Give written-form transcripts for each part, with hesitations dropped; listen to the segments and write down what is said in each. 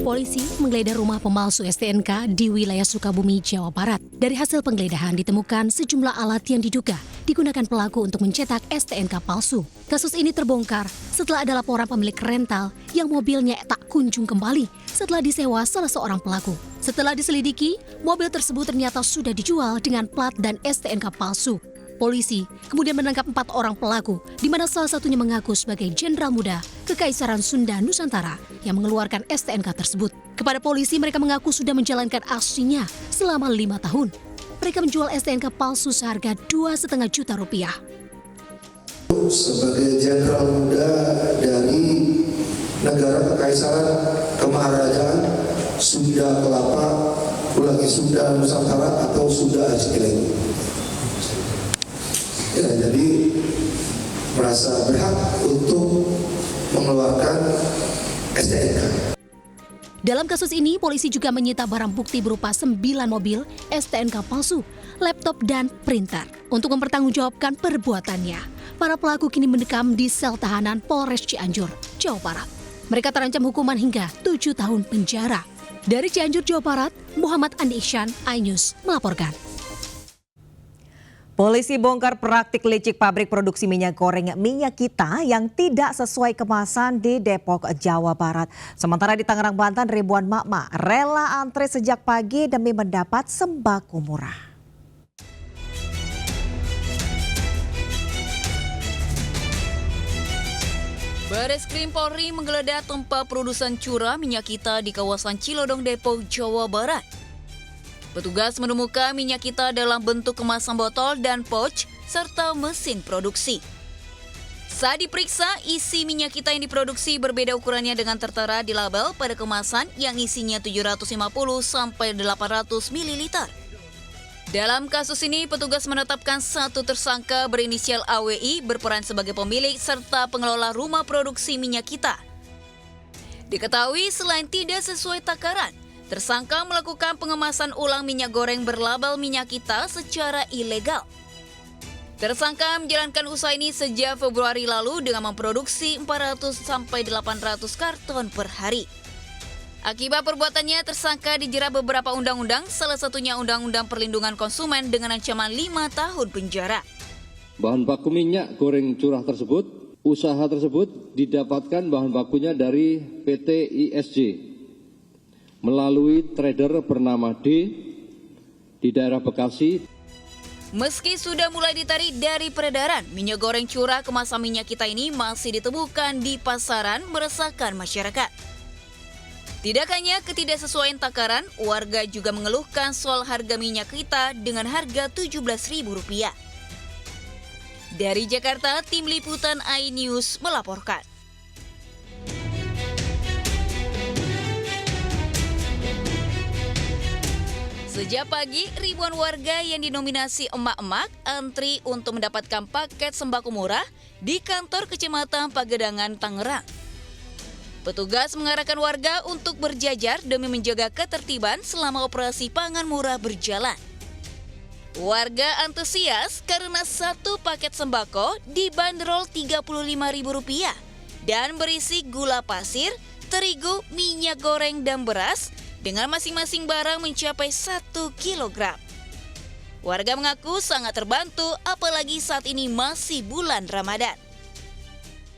Polisi menggeledah rumah pemalsu STNK di wilayah Sukabumi, Jawa Barat. Dari hasil penggeledahan ditemukan sejumlah alat yang diduga digunakan pelaku untuk mencetak STNK palsu. Kasus ini terbongkar setelah ada laporan pemilik rental yang mobilnya tak kunjung kembali setelah disewa salah seorang pelaku. Setelah diselidiki, mobil tersebut ternyata sudah dijual dengan plat dan STNK palsu. Polisi kemudian menangkap 4 orang pelaku, di mana salah satunya mengaku sebagai jenderal muda Kekaisaran Sunda Nusantara yang mengeluarkan STNK tersebut. Kepada polisi, mereka mengaku sudah menjalankan aksinya selama 5 tahun. Mereka menjual STNK palsu seharga Rp2,5 juta. Sebagai jenderal muda dari negara Kekaisaran Kemaharajaan Sunda Kelapa, ulangi Sunda Nusantara atau Sunda Ajikeleng. Ya, jadi merasa berhak untuk mengeluarkan STNK. Dalam kasus ini, polisi juga menyita barang bukti berupa 9 mobil, STNK palsu, laptop, dan printer. Untuk mempertanggungjawabkan perbuatannya, para pelaku kini mendekam di sel tahanan Polres Cianjur, Jawa Barat. Mereka terancam hukuman hingga 7 tahun penjara. Dari Cianjur, Jawa Barat, Muhammad Andi Ihsan, iNews melaporkan. Polisi bongkar praktik licik pabrik produksi minyak goreng Minyak Kita yang tidak sesuai kemasan di Depok, Jawa Barat. Sementara di Tangerang, Banten, ribuan mak-mak rela antre sejak pagi demi mendapat sembako murah. Bareskrim Polri menggeledah tempat produsen curah minyak kita di kawasan Cilodong, Depok, Jawa Barat. Petugas menemukan minyak kita dalam bentuk kemasan botol dan pouch serta mesin produksi. Saat diperiksa, isi minyak kita yang diproduksi berbeda ukurannya dengan tertera di label pada kemasan yang isinya 750 sampai 800 ml. Dalam kasus ini, petugas menetapkan satu tersangka berinisial AWI berperan sebagai pemilik serta pengelola rumah produksi minyak kita. Diketahui selain tidak sesuai takaran, tersangka melakukan pengemasan ulang minyak goreng berlabel Minyak Kita secara ilegal. Tersangka menjalankan usaha ini sejak Februari lalu dengan memproduksi 400 sampai 800 karton per hari. Akibat perbuatannya, tersangka dijerat beberapa undang-undang, salah satunya Undang-Undang Perlindungan Konsumen dengan ancaman 5 tahun penjara. Bahan baku minyak goreng curah tersebut, usaha tersebut didapatkan bahan bakunya dari PT ISJ. Melalui trader bernama D di daerah Bekasi. Meski sudah mulai ditarik dari peredaran, minyak goreng curah kemasan Minyak Kita ini masih ditemukan di pasaran meresahkan masyarakat. Tidak hanya ketidaksesuaian takaran, warga juga mengeluhkan soal harga Minyak Kita dengan harga Rp17.000. Dari Jakarta, Tim Liputan iNews melaporkan. Sejak pagi, ribuan warga yang dinominasi emak-emak antri untuk mendapatkan paket sembako murah di kantor Kecamatan Pagedangan, Tangerang. Petugas mengarahkan warga untuk berjajar demi menjaga ketertiban selama operasi pangan murah berjalan. Warga antusias karena satu paket sembako dibanderol Rp35.000 dan berisi gula pasir, terigu, minyak goreng, dan beras dengan masing-masing barang mencapai 1 kilogram. Warga mengaku sangat terbantu apalagi saat ini masih bulan Ramadan.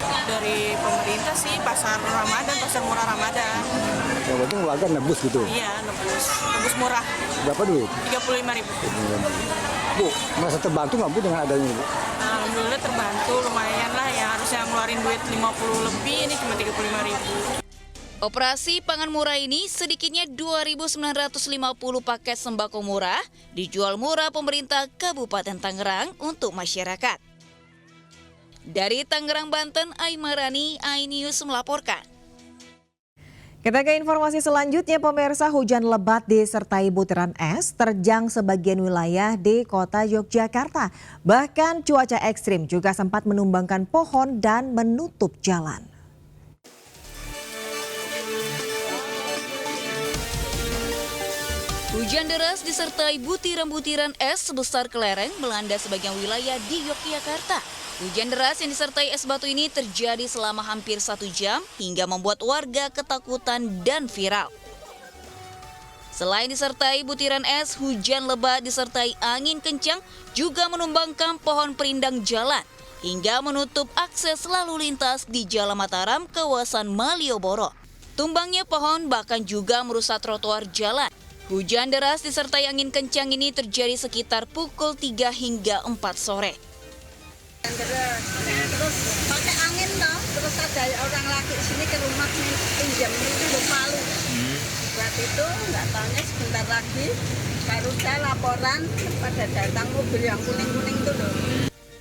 Dari pemerintah sih pasar Ramadan, pasar murah Ramadan. Yang penting warga nebus gitu? Iya, nebus murah. Berapa duit? Rp35.000. Bu, merasa terbantu nggak Bu dengan adanya ini? Alhamdulillah terbantu, lumayan lah ya. Harusnya ngeluarin duit 50 lebih, ini cuma Rp35.000. Operasi pangan murah ini sedikitnya 2.950 paket sembako murah dijual murah pemerintah Kabupaten Tangerang untuk masyarakat. Dari Tangerang, Banten, Aimarani, iNews melaporkan. Kita ke informasi selanjutnya, pemirsa. Hujan lebat disertai butiran es terjang sebagian wilayah di kota Yogyakarta. Bahkan cuaca ekstrim juga sempat menumbangkan pohon dan menutup jalan. Hujan deras disertai butiran-butiran es sebesar kelereng melanda sebagian wilayah di Yogyakarta. Hujan deras yang disertai es batu ini terjadi selama hampir 1 jam hingga membuat warga ketakutan dan viral. Selain disertai butiran es, hujan lebat disertai angin kencang juga menumbangkan pohon perindang jalan hingga menutup akses lalu lintas di Jalan Mataram, kawasan Malioboro. Tumbangnya pohon bahkan juga merusak trotoar jalan. Hujan deras disertai angin kencang ini terjadi sekitar pukul 3 hingga 4 sore. Terus pakai angin loh, terus ada orang laki sini ke rumah pinjam itu Palu. Buat itu nggak tahunya sebentar lagi baru saya laporan pada datang mobil yang kuning-kuning itu loh.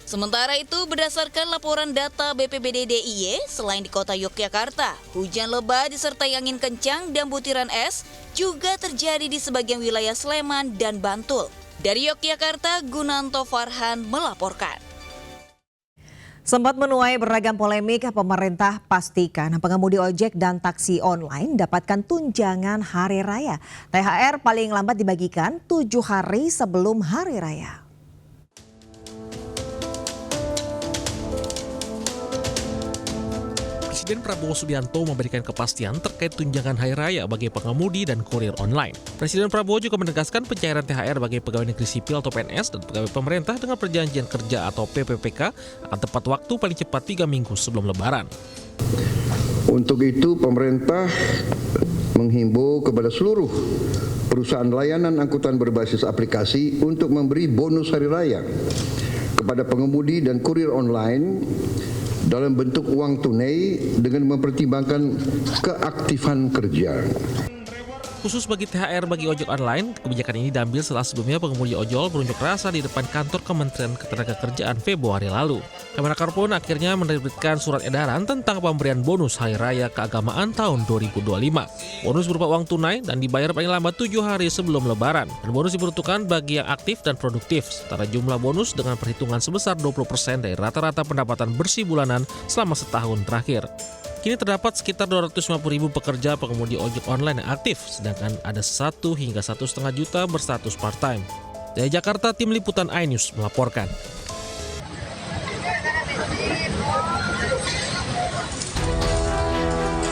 Sementara itu, berdasarkan laporan data BPBD DIY, selain di kota Yogyakarta, hujan lebat disertai angin kencang dan butiran es juga terjadi di sebagian wilayah Sleman dan Bantul. Dari Yogyakarta, Gunanto Farhan melaporkan. Sempat menuai beragam polemik, pemerintah pastikan pengemudi ojek dan taksi online dapatkan tunjangan hari raya. THR paling lambat dibagikan 7 hari sebelum hari raya. Presiden Prabowo Subianto memberikan kepastian terkait tunjangan hari raya bagi pengemudi dan kurir online. Presiden Prabowo juga menegaskan pencairan THR bagi pegawai negeri sipil atau PNS dan pegawai pemerintah dengan perjanjian kerja atau PPPK akan tepat waktu paling cepat 3 minggu sebelum Lebaran. Untuk itu pemerintah menghimbau kepada seluruh perusahaan layanan angkutan berbasis aplikasi untuk memberi bonus hari raya kepada pengemudi dan kurir online dalam bentuk uang tunai dengan mempertimbangkan keaktifan kerja. Khusus bagi THR bagi ojek online, kebijakan ini diambil setelah sebelumnya pengemudi ojol berunjuk rasa di depan kantor Kementerian Ketenagakerjaan Februari lalu. Kemenaker pun akhirnya menerbitkan surat edaran tentang pemberian bonus Hari Raya Keagamaan tahun 2025. Bonus berupa uang tunai dan dibayar paling lambat 7 hari sebelum Lebaran. Dan bonus diperuntukkan bagi yang aktif dan produktif, setara jumlah bonus dengan perhitungan sebesar 20% dari rata-rata pendapatan bersih bulanan selama setahun terakhir. Kini terdapat sekitar 250.000 pekerja pengemudi ojek online yang aktif, sedangkan ada 1 hingga 1,5 juta berstatus part-time. Dari Jakarta, tim liputan iNews melaporkan.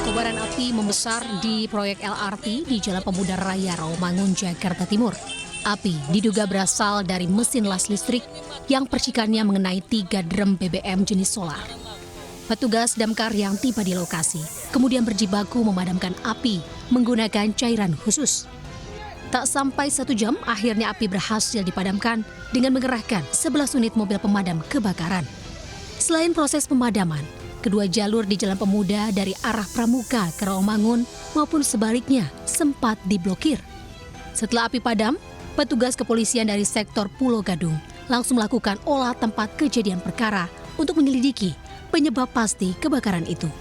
Kobaran api membesar di proyek LRT di Jalan Pemuda Raya Rawamangun, Jakarta Timur. Api diduga berasal dari mesin las listrik yang percikannya mengenai 3 drum BBM jenis solar. Petugas damkar yang tiba di lokasi kemudian berjibaku memadamkan api menggunakan cairan khusus. Tak sampai 1 jam, akhirnya api berhasil dipadamkan dengan mengerahkan 11 unit mobil pemadam kebakaran. Selain proses pemadaman, kedua jalur di Jalan Pemuda dari arah Pramuka ke Rawamangun maupun sebaliknya sempat diblokir. Setelah api padam, petugas kepolisian dari sektor Pulau Gadung langsung melakukan olah tempat kejadian perkara untuk menyelidiki penyebab pasti kebakaran itu.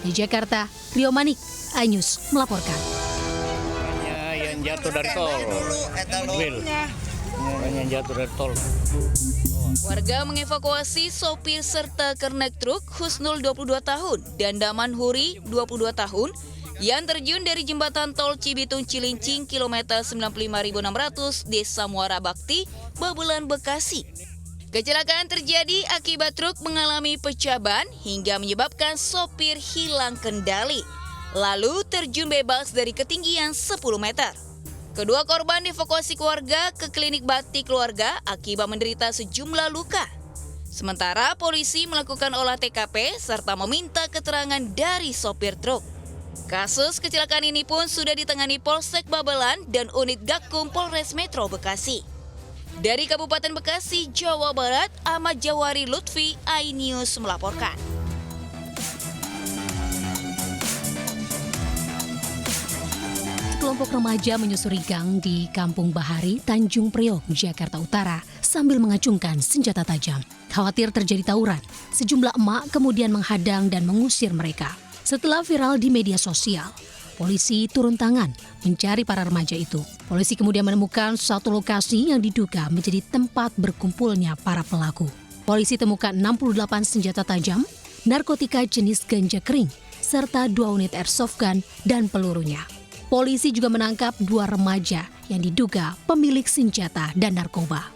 Di Jakarta, Rio Manik, iNews melaporkan. Yang jatuh dari tol. Yang jatuh dari tol. Warga mengevakuasi sopir serta kernet truk Husnul 22 tahun dan Daman Huri 22 tahun yang terjun dari jembatan tol Cibitung Cilincing kilometer 95.600 Desa Muara Bakti, Babelan, Bekasi. Kecelakaan terjadi akibat truk mengalami pecah ban hingga menyebabkan sopir hilang kendali, lalu terjun bebas dari ketinggian 10 meter. Kedua korban dievakuasi keluarga ke klinik batik keluarga akibat menderita sejumlah luka. Sementara polisi melakukan olah TKP serta meminta keterangan dari sopir truk. Kasus kecelakaan ini pun sudah ditangani Polsek Babelan dan unit Gakum Polres Metro Bekasi. Dari Kabupaten Bekasi, Jawa Barat, Ahmad Jawari Lutfi, iNews melaporkan. Kelompok remaja menyusuri gang di Kampung Bahari, Tanjung Priok, Jakarta Utara sambil mengacungkan senjata tajam. Khawatir terjadi tawuran, sejumlah emak kemudian menghadang dan mengusir mereka. Setelah viral di media sosial, polisi turun tangan mencari para remaja itu. Polisi kemudian menemukan suatu lokasi yang diduga menjadi tempat berkumpulnya para pelaku. Polisi temukan 68 senjata tajam, narkotika jenis ganja kering, serta 2 unit airsoft gun dan pelurunya. Polisi juga menangkap 2 remaja yang diduga pemilik senjata dan narkoba.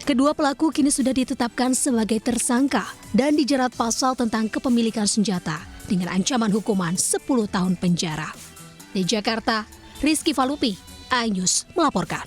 Kedua pelaku kini sudah ditetapkan sebagai tersangka dan dijerat pasal tentang kepemilikan senjata dengan ancaman hukuman 10 tahun penjara. Di Jakarta, Rizky Falupi, iNews melaporkan.